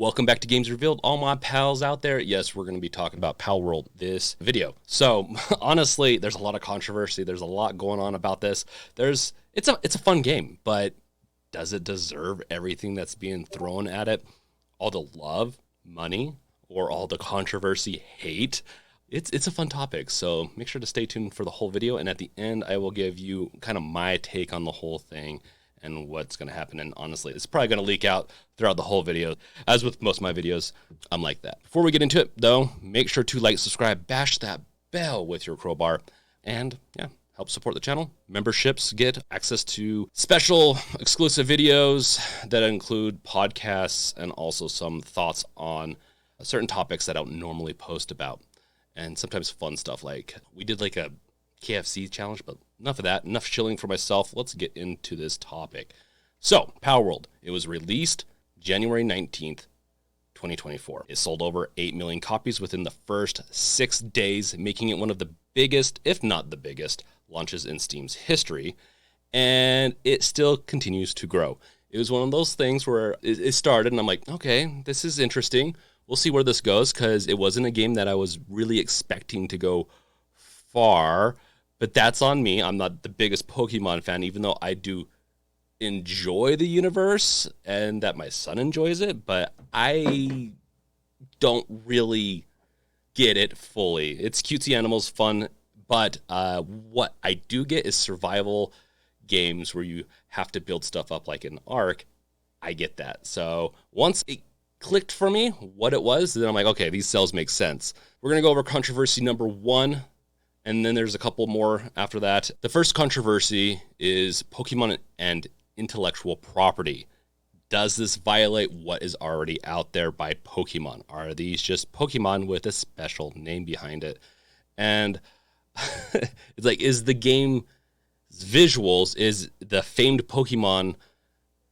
Welcome back to Games Revealed, all my pals out there. Yes, we're going to be talking about Palworld this video. So, honestly, there's a lot of controversy. There's a lot going on about this. It's a fun game, but does it deserve everything that's being thrown at it? All the love, money, or all the controversy, hate? It's a fun topic, so make sure to stay tuned for the whole video. And at the end, I will give you kind of my take on the whole thing and what's going to happen. And honestly, it's probably going to leak out throughout the whole video. As with most of my videos, I'm like that. Before we get into it, though, make sure to like, subscribe, bash that bell with your crowbar, and yeah, help support the channel. Memberships get access to special exclusive videos that include podcasts and also some thoughts on certain topics that I don't normally post about. And sometimes fun stuff, like we did like a KFC challenge, but enough of that, enough chilling for myself. Let's get into this topic. So, Palworld, it was released January 19th, 2024. It sold over 8 million copies within the first 6 days, making it one of the biggest, if not the biggest, launches in Steam's history. And it still continues to grow. It was one of those things where it started and I'm like, okay, this is interesting. We'll see where this goes, because it wasn't a game that I was really expecting to go far. But that's on me. I'm not the biggest Pokemon fan, even though I do enjoy the universe and that my son enjoys it, but I don't really get it fully. It's cutesy animals, fun, but what I do get is survival games where you have to build stuff up like an Ark. I get that. So once it clicked for me what it was, then I'm like, okay, these cells make sense. We're going to go over controversy number 1. And then there's a couple more after that. The first controversy is Pokemon and intellectual property. Does this violate what is already out there by Pokemon? Are these just Pokemon with a special name behind it? And it's like, is the game's visuals, is the famed Pokemon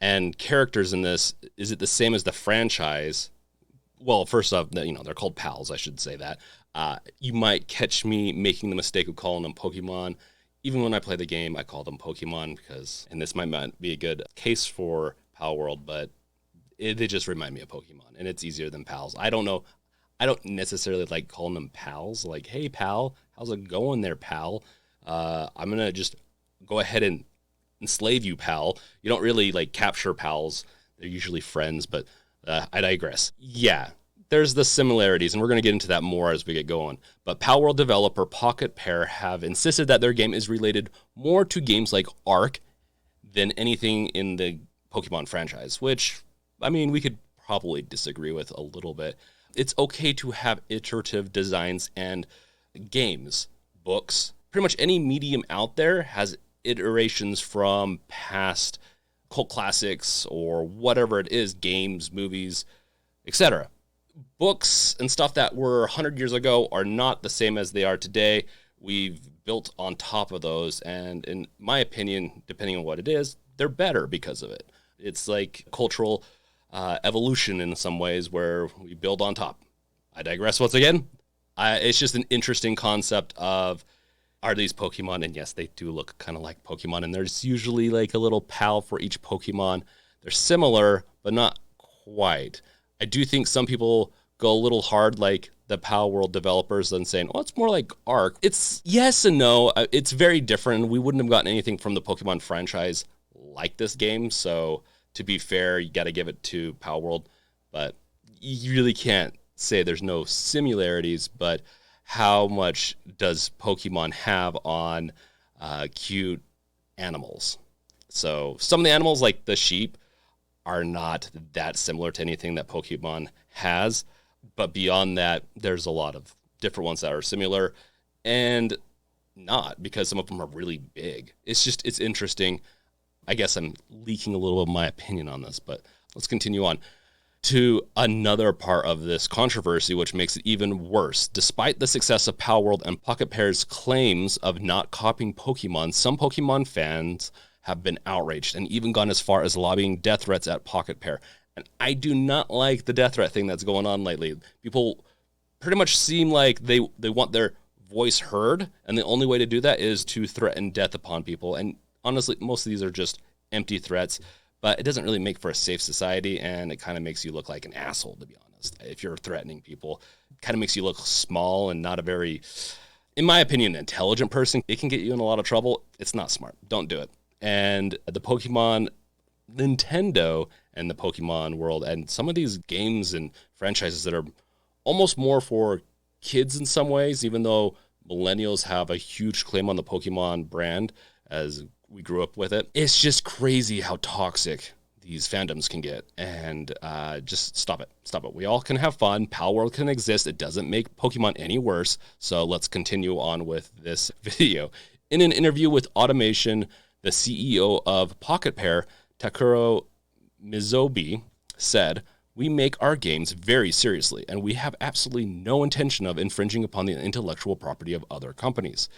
and characters in this, is it the same as the franchise? Well, first off, they're called pals, I should say that. You might catch me making the mistake of calling them Pokemon. Even when I play the game, I call them Pokemon because, and this might not be a good case for Palworld, but they just remind me of Pokemon, and it's easier than pals. I don't know. I don't necessarily like calling them pals. Like, hey, pal, how's it going there, pal? I'm going to just go ahead and enslave you, pal. You don't really, like, capture pals. They're usually friends, but I digress. Yeah. There's the similarities, and we're going to get into that more as we get going. But Palworld developer Pocket Pair have insisted that their game is related more to games like Ark than anything in the Pokemon franchise, which, I mean, we could probably disagree with a little bit. It's okay to have iterative designs and games, books. Pretty much any medium out there has iterations from past cult classics or whatever it is, games, movies, etc. Books and stuff that were 100 years ago are not the same as they are today. We've built on top of those, and in my opinion, depending on what it is, they're better because of it. It's like cultural evolution in some ways where we build on top. I digress once again. It's just an interesting concept of, are these Pokemon? And yes, they do look kind of like Pokemon, and there's usually like a little pal for each Pokemon. They're similar, but not quite. I do think some people go a little hard, like the Palworld developers, and saying, oh, it's more like Ark. It's yes and no. It's very different. We wouldn't have gotten anything from the Pokemon franchise like this game. So to be fair, you got to give it to Palworld. But you really can't say there's no similarities. But how much does Pokemon have on cute animals? So some of the animals, like the sheep, are not that similar to anything that Pokemon has. But beyond that, there's a lot of different ones that are similar and not, because some of them are really big. It's interesting. I guess I'm leaking a little of my opinion on this, but let's continue on to another part of this controversy, which makes it even worse. Despite the success of Palworld and Pocket Pair's claims of not copying Pokemon, some Pokemon fans have been outraged and even gone as far as lobbying death threats at Pocket Pair. And I do not like the death threat thing that's going on lately. People pretty much seem like they want their voice heard, and the only way to do that is to threaten death upon people. And honestly, most of these are just empty threats. but it doesn't really make for a safe society, and it kind of makes you look like an asshole, to be honest. If you're threatening people, it kind of makes you look small and not a very, in my opinion, intelligent person. It can get you in a lot of trouble. It's not smart. Don't do it. And the Pokemon Nintendo and the Pokemon world and some of these games and franchises that are almost more for kids in some ways, even though millennials have a huge claim on the Pokemon brand as we grew up with it. It's just crazy how toxic these fandoms can get, and just stop it. Stop it. We all can have fun. Palworld can exist. It doesn't make Pokemon any worse. So let's continue on with this video. In an interview with Automation, the CEO of Pocket Pair, Takuro Mizobi, said, "We make our games very seriously, and we have absolutely no intention of infringing upon the intellectual property of other companies."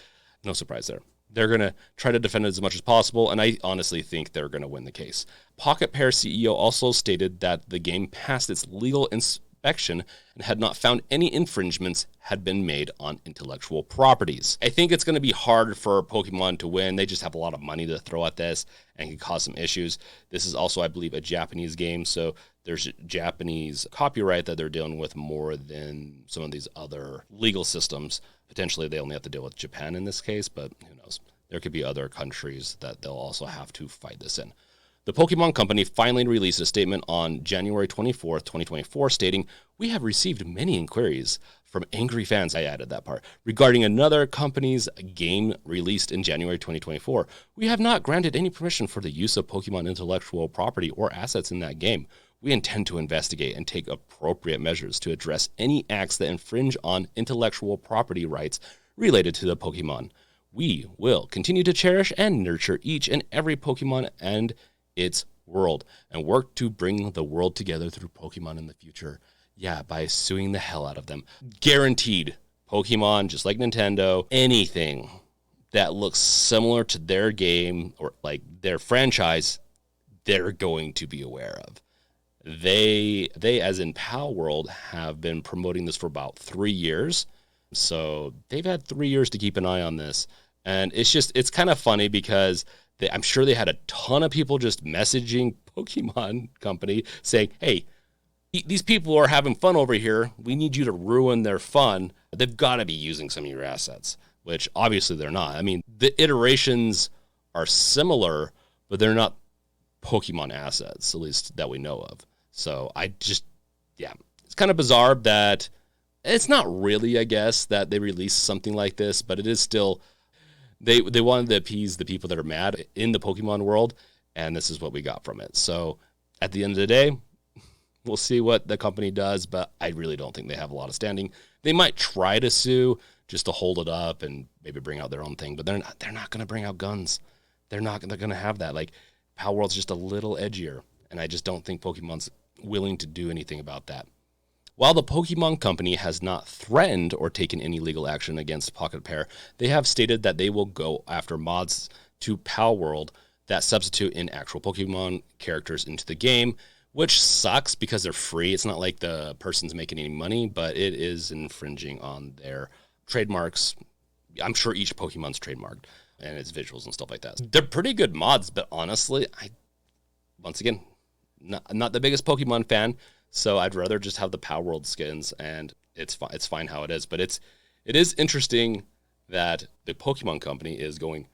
No surprise there. They're going to try to defend it as much as possible, and I honestly think they're going to win the case. Pocket Pair CEO also stated that the game passed its legal inspection and had not found any infringements had been made on intellectual properties. I think it's going to be hard for Pokemon to win. They just have a lot of money to throw at this and can cause some issues. This is also, I believe, a Japanese game, so there's Japanese copyright that they're dealing with more than some of these other legal systems. Potentially, they only have to deal with Japan in this case, but who knows? There could be other countries that they'll also have to fight this in. The Pokemon Company finally released a statement on January 24th, 2024, stating, "We have received many inquiries from angry fans," I added that part, "regarding another company's game released in January 2024. We have not granted any permission for the use of Pokemon intellectual property or assets in that game. We intend to investigate and take appropriate measures to address any acts that infringe on intellectual property rights related to the Pokemon. We will continue to cherish and nurture each and every Pokemon and its world, and work to bring the world together through Pokemon in the future." Yeah, by suing the hell out of them. Guaranteed. Pokemon, just like Nintendo, anything that looks similar to their game or like their franchise, they're going to be aware of. They as in Palworld, have been promoting this for about 3 years. So they've had 3 years to keep an eye on this. And it's kind of funny because I'm sure they had a ton of people just messaging Pokemon Company saying, "Hey, these people are having fun over here. We need you to ruin their fun. They've got to be using some of your assets," which obviously they're not. I mean, the iterations are similar, but they're not Pokemon assets, at least that we know of. So it's kind of bizarre that it's not really, I guess, that they released something like this, but it is still, they wanted to appease the people that are mad in the Pokemon world, and this is what we got from it. So at the end of the day, we'll see what the company does, but I really don't think they have a lot of standing. They might try to sue just to hold it up and maybe bring out their own thing, but they're not going to bring out guns. They're going to have that. Like, Palworld's just a little edgier, and I just don't think Pokemon's willing to do anything about that. While the Pokemon Company has not threatened or taken any legal action against Pocket Pair, they have stated that they will go after mods to Palworld that substitute in actual Pokemon characters into the game, which sucks because they're free. It's not like the person's making any money, but it is infringing on their trademarks. I'm sure each Pokemon's trademarked and its visuals and stuff like that. They're pretty good mods, but honestly, once again, not the biggest Pokemon fan, so I'd rather just have the Palworld skins, and it's fine how it is. But it is interesting that the Pokemon Company is going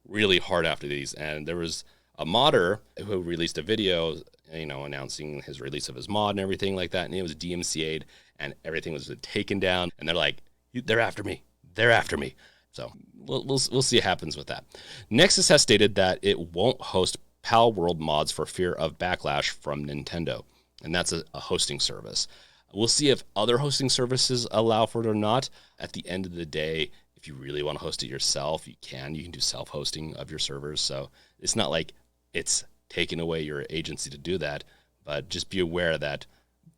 really hard after these, and there was a modder who released a video, announcing his release of his mod and everything like that, and it was DMCA'd, and everything was taken down, and they're like, "They're after me. They're after me." So we'll see what happens with that. Nexus has stated that it won't host Palworld mods for fear of backlash from Nintendo, and that's a hosting service. We'll see if other hosting services allow for it or not. At the end of the day, if you really want to host it yourself, you can do self-hosting of your servers. So it's not like it's taking away your agency to do that, but just be aware that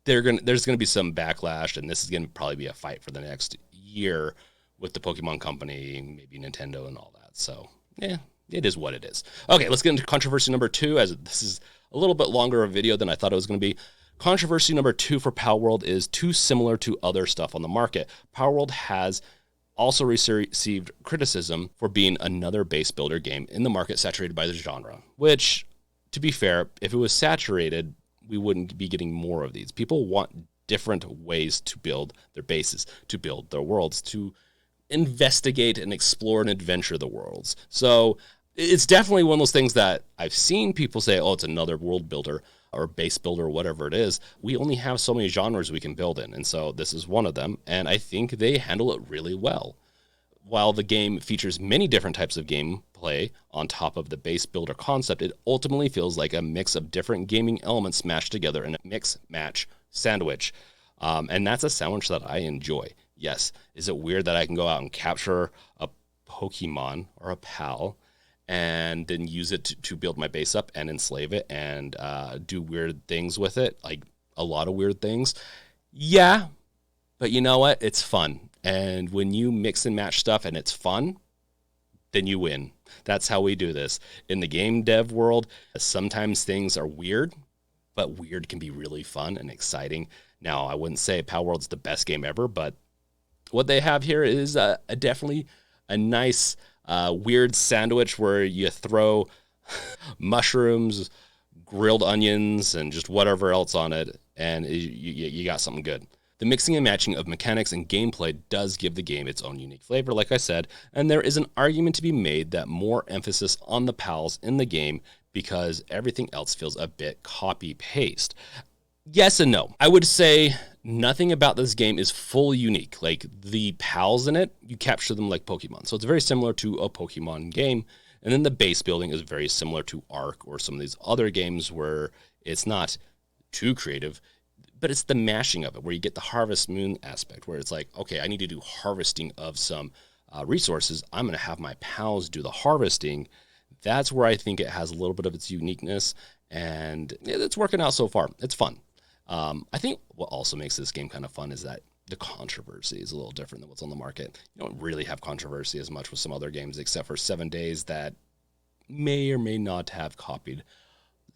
there's going to be some backlash, and this is going to probably be a fight for the next year with the Pokemon Company, maybe Nintendo and all that. So, yeah, it is what it is. Okay, let's get into controversy number 2, as this is a little bit longer of a video than I thought it was going to be. Controversy number 2 for Palworld is too similar to other stuff on the market. Palworld has also received criticism for being another base builder game in the market saturated by the genre, which, to be fair, if it was saturated, we wouldn't be getting more of these. People want different ways to build their bases, to build their worlds, to investigate and explore and adventure the worlds. So it's definitely one of those things that I've seen people say, oh, it's another world builder or base builder or whatever it is. We only have so many genres we can build in, and so this is one of them, and I think they handle it really well. While the game features many different types of gameplay on top of the base builder concept, it ultimately feels like a mix of different gaming elements smashed together in a mix-match sandwich. And that's a sandwich that I enjoy. Yes, is it weird that I can go out and capture a Pokemon or a pal and then use it to build my base up and enslave it and do weird things with it, like a lot of weird things? Yeah, but you know what? It's fun. And when you mix and match stuff and it's fun, then you win. That's how we do this. In the game dev world, sometimes things are weird, but weird can be really fun and exciting. Now, I wouldn't say Palworld's the best game ever, but what they have here is definitely a nice weird sandwich where you throw mushrooms, grilled onions, and just whatever else on it, and you got something good. The mixing and matching of mechanics and gameplay does give the game its own unique flavor, like I said, and there is an argument to be made that more emphasis on the pals in the game because everything else feels a bit copy-paste. Yes and no. I would say nothing about this game is fully unique. Like, the pals in it, you capture them like Pokemon. So it's very similar to a Pokemon game. And then the base building is very similar to Ark or some of these other games where it's not too creative, but it's the mashing of it, where you get the Harvest Moon aspect, where it's like, okay, I need to do harvesting of some resources. I'm going to have my pals do the harvesting. That's where I think it has a little bit of its uniqueness, and it's working out so far. It's fun. I think what also makes this game kind of fun is that the controversy is a little different than what's on the market. You don't really have controversy as much with some other games, except for 7 Days that may or may not have copied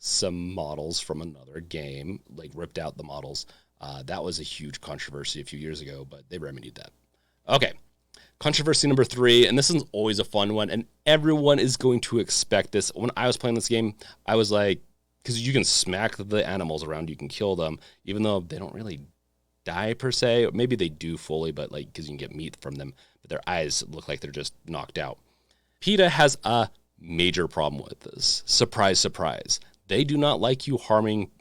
some models from another game, like ripped out the models. That was a huge controversy a few years ago, but they remedied that. Okay, controversy number 3, and this is always a fun one, and everyone is going to expect this. When I was playing this game, I was like, because you can smack the animals around, you can kill them, even though they don't really die per se. Or maybe they do fully, but like because you can get meat from them, but their eyes look like they're just knocked out. PETA has a major problem with this. Surprise, surprise. They do not like you harming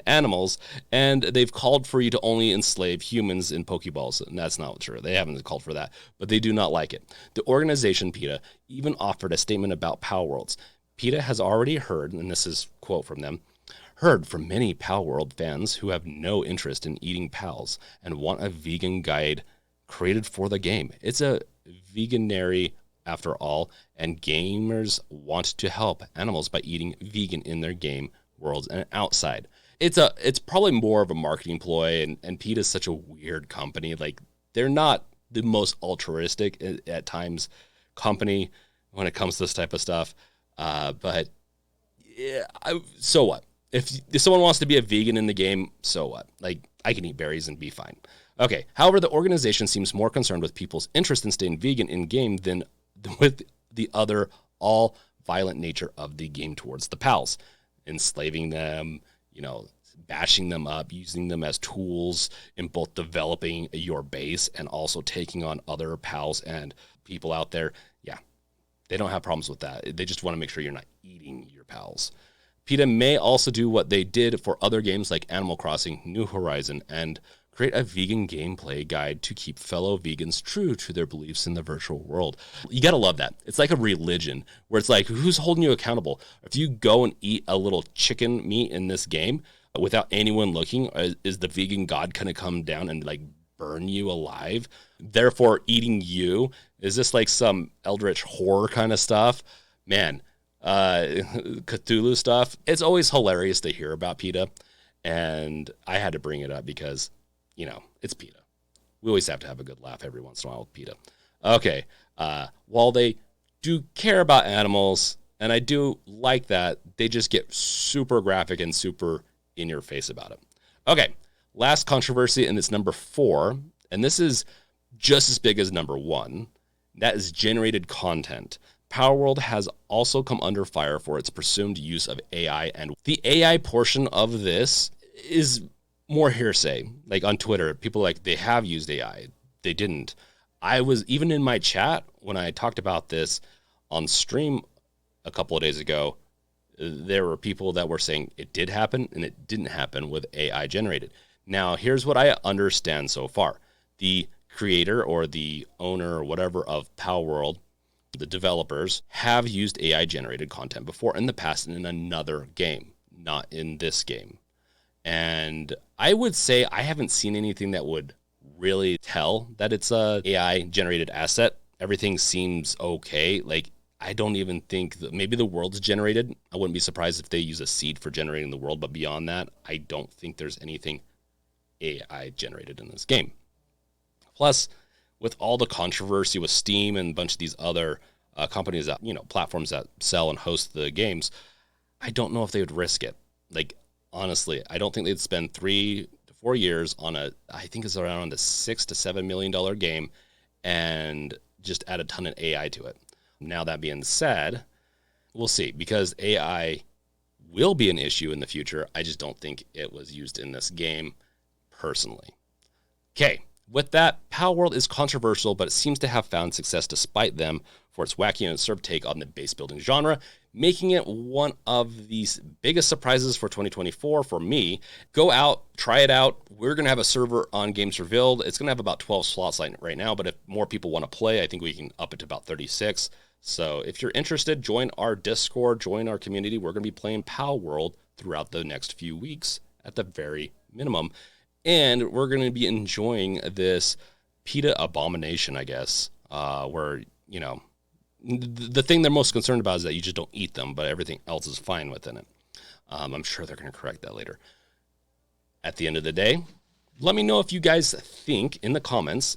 animals, and they've called for you to only enslave humans in Pokeballs, and that's not true. They haven't called for that, but they do not like it. The organization PETA even offered a statement about Palworlds. PETA has already heard, and this is a quote from them, heard from many Palworld fans who have no interest in eating pals and want a vegan guide created for the game. It's a veganary after all, and gamers want to help animals by eating vegan in their game worlds and outside. It's probably more of a marketing ploy, and PETA is such a weird company. Like, they're not the most altruistic at times company when it comes to this type of stuff. But yeah, so what? If someone wants to be a vegan in the game, so what? Like, I can eat berries and be fine. Okay. However, the organization seems more concerned with people's interest in staying vegan in game than with the other all-violent nature of the game towards the pals, enslaving them, bashing them up, using them as tools in both developing your base and also taking on other pals and people out there. Yeah. They don't have problems with that. They just want to make sure you're not eating your pals. PETA may also do what they did for other games like Animal Crossing, New Horizon, and create a vegan gameplay guide to keep fellow vegans true to their beliefs in the virtual world. You got to love that. It's like a religion where it's like, who's holding you accountable? If you go and eat a little chicken meat in this game without anyone looking, is the vegan god going to come down and like burn you alive, therefore eating you? Is this like some eldritch horror kind of stuff? Man, Cthulhu stuff. It's always hilarious to hear about PETA, and I had to bring it up because, it's PETA. We always have to have a good laugh every once in a while with PETA. Okay, while they do care about animals, and I do like that, they just get super graphic and super in your face about it. Okay, last controversy, and it's number 4, and this is just as big as number 1. That is generated content. Palworld has also come under fire for its presumed use of AI, and the AI portion of this is more hearsay. Like on Twitter, people like they have used AI. They didn't. I was even in my chat when I talked about this on stream a couple of days ago. There were people that were saying it did happen and it didn't happen with AI generated. Now, here's what I understand so far. The creator or the owner or whatever of Palworld, the developers, have used AI generated content before in the past in another game, not in this game. And I would say I haven't seen anything that would really tell that it's a AI generated asset. Everything seems okay. Like, I don't even think that maybe the world's generated. I wouldn't be surprised if they use a seed for generating the world, but beyond that, I don't think there's anything AI generated in this game. Plus, with all the controversy with Steam and a bunch of these other companies that, platforms that sell and host the games, I don't know if they would risk it. Like, honestly, I don't think they'd spend 3 to 4 years on I think it's around a $6 to $7 million game and just add a ton of AI to it. Now, that being said, we'll see, because AI will be an issue in the future. I just don't think it was used in this game personally. Okay. With that, Palworld is controversial, but it seems to have found success despite them for its wacky and absurd take on the base building genre, making it one of the biggest surprises for 2024 for me. Go out, try it out. We're going to have a server on Games Revealed. It's going to have about 12 slots right now, but if more people want to play, I think we can up it to about 36. So if you're interested, join our Discord, join our community. We're going to be playing Palworld throughout the next few weeks at the very minimum. And we're going to be enjoying this PETA abomination, I guess, where, the thing they're most concerned about is that you just don't eat them, but everything else is fine within it. I'm sure they're going to correct that later. At the end of the day, let me know if you guys think in the comments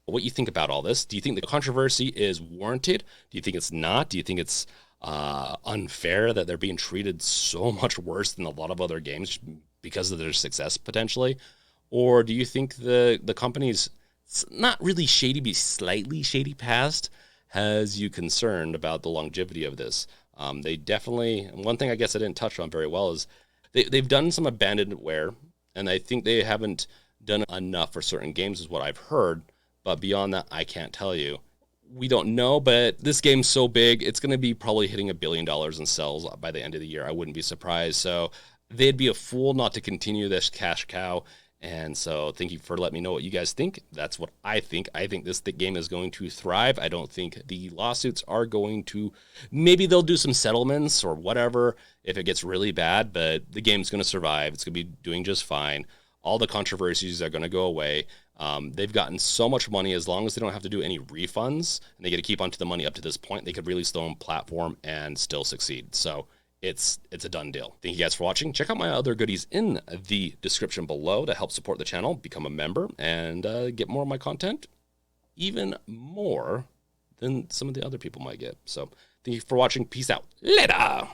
what you think about all this. Do you think the controversy is warranted? Do you think it's not? Do you think it's unfair that they're being treated so much worse than a lot of other games because of their success potentially? Or do you think the company's not really shady, but slightly shady past has you concerned about the longevity of this? They definitely, one thing I guess I didn't touch on very well is they've done some abandonware, and I think they haven't done enough for certain games is what I've heard. But beyond that, I can't tell you. We don't know, but this game's so big, it's going to be probably hitting $1 billion in sales by the end of the year. I wouldn't be surprised. So they'd be a fool not to continue this cash cow. And so thank you for letting me know what you guys think. That's what I think. I think the game is going to thrive. I don't think the lawsuits are going to, maybe they'll do some settlements or whatever if it gets really bad, but the game's going to survive. It's going to be doing just fine. All the controversies are going to go away. They've gotten so much money, as long as they don't have to do any refunds and they get to keep onto the money up to this point, they could release their own platform and still succeed. So it's a done deal. Thank you guys for watching. Check out my other goodies in the description below to help support the channel, become a member, and get more of my content, even more than some of the other people might get. So thank you for watching. Peace out. Later.